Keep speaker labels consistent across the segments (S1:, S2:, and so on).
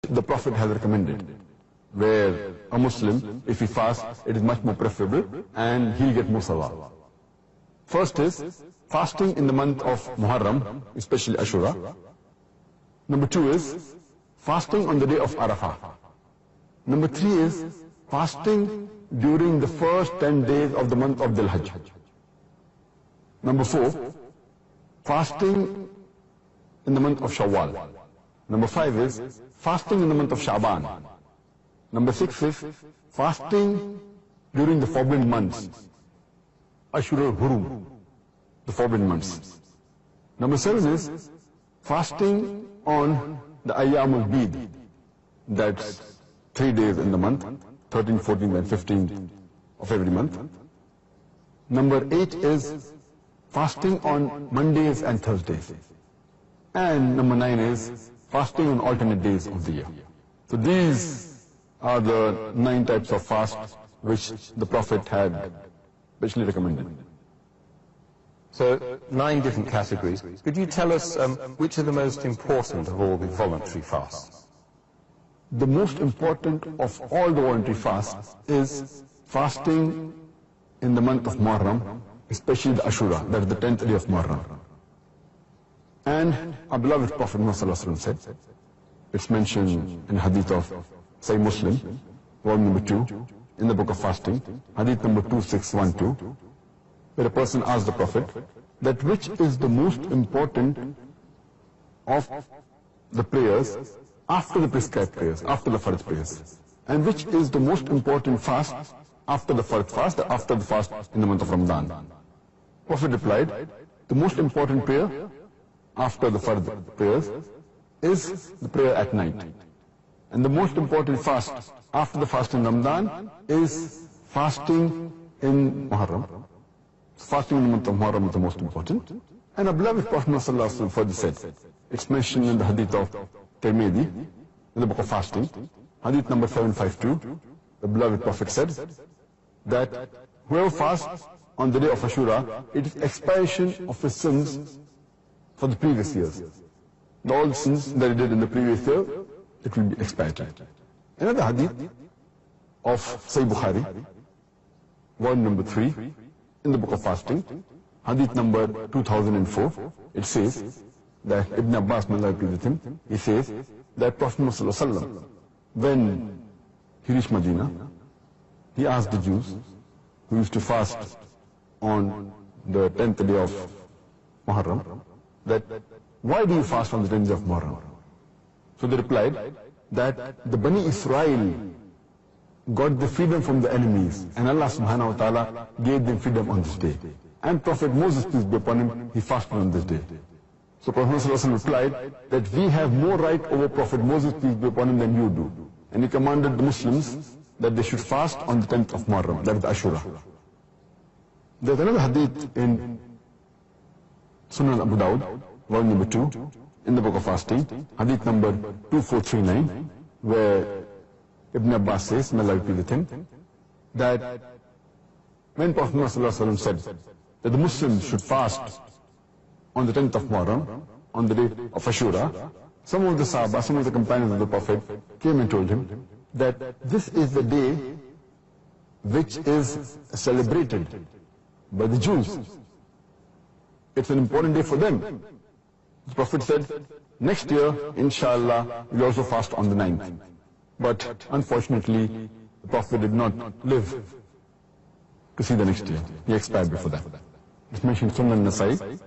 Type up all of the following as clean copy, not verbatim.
S1: the Prophet has recommended, where a Muslim, if he fasts, it is much more preferable and he'll get more sawab. First is fasting in the month of Muharram, especially Ashura. Number 2 is fasting on the day of Arafah. Number 3 is fasting during the first 10 days of the month of Dhul Hajj. Number 4, fasting in the month of Shawwal. Number 5 is fasting in the month of Sha'ban. Number 6 is fasting during the forbidden months, Ashura Hurum, the forbidden months. Number 7 is fasting on the Ayyam al-Bid, that's 3 days in the month, 13, 14 and 15 of every month. Number 8 is fasting on Mondays and Thursdays. And number 9 is fasting on alternate days of the year. So these are the 9 types of fasts which the Prophet had specially recommended.
S2: So 9 different categories. Could you tell us which are the most important of all the voluntary fasts?
S1: The most important of all the voluntary fasts is fasting in the month of Muharram, especially the Ashura, that is the 10th day of Muharram. And our beloved Prophet Muhammad said, it's mentioned in hadith of Sahih Muslim, volume number 2, in the book of fasting, hadith number 2612, where a person asked the Prophet that which is the most important of the prayers after the prescribed prayers, after the Fard prayers, and which is the most important fast after the Fard fast, after the fast in the month of Ramadan. Prophet replied, the most important prayer after the Fard prayers is the prayer at night. And the most important fast after the fast in Ramadan is fasting in Muharram. Fasting in the month of Muharram is the most important. And our beloved Prophet ﷺ further said, it's mentioned in the hadith of Tirmidhi, in the book of fasting, hadith number 752, the beloved Prophet said that whoever fasts on the day of Ashura, it is expiation of his sins for the previous years. All the sins that he did in the previous year, it will be expiated. Another hadith of Sahih Bukhari, volume number 3, in the book of fasting, hadith number 2004, it says that Ibn Abbas, may Allah be with him, he says that Prophet ﷺ, when he reached Medina, he asked the Jews who used to fast on the 10th day of Muharram, that why do you fast on the 10th day of Muharram? So they replied that the Bani Israel got the freedom from the enemies, and Allah subhanahu wa ta'ala gave them freedom on this day. And Prophet Moses, peace be upon him, he fasted on this day. So Prophet ﷺ replied that we have more right over Prophet Moses, peace be upon him, than you do. And he commanded the Muslims that they should fast on the 10th of Muharram, that is the Ashura. There's another hadith in Sunan Abu Dawud, volume number 2, in the book of fasting, hadith number 2439, where Ibn Abbas says, may Allah be with him, that when Prophet ﷺ said that the Muslims should fast on the 10th of Muharram, on the day of Ashura, some of the Sahaba, some of the companions of the Prophet came and told him that this is the day which is celebrated by the Jews. It's an important day for them. The Prophet said, next year, inshallah, we'll also fast on the 9th. But unfortunately, the Prophet did not live to see the next year. He expired before that. It's mentioned in Sunan Nasai,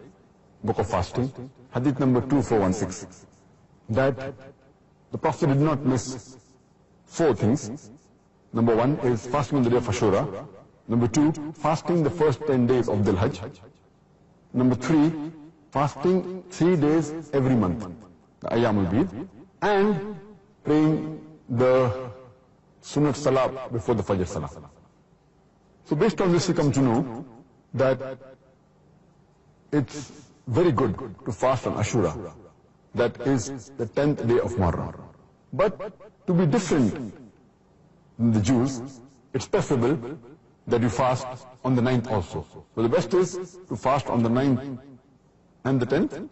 S1: book of fasting, hadith number 2416, that the Prophet did not miss 4 things. Number 1 is fasting on the day of Ashura. Number 2, fasting the first 10 days of Dhul Hajj. Number 3, fasting 3 days every month, the Ayyam al-Bid, and praying the Sunnat Salah before the Fajr Salah. So based on this, we come to know that it's very good to fast on Ashura, that is the 10th day of Muharram. But to be different than the Jews, it's preferable that you fast on the 9th also. So the best is to fast on the 9th and the 10th.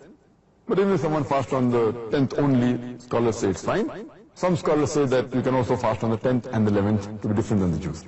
S1: But even if someone fasts on the 10th only, scholars say it's fine. Some scholars say that you can also fast on the 10th and the 11th to be different than the Jews.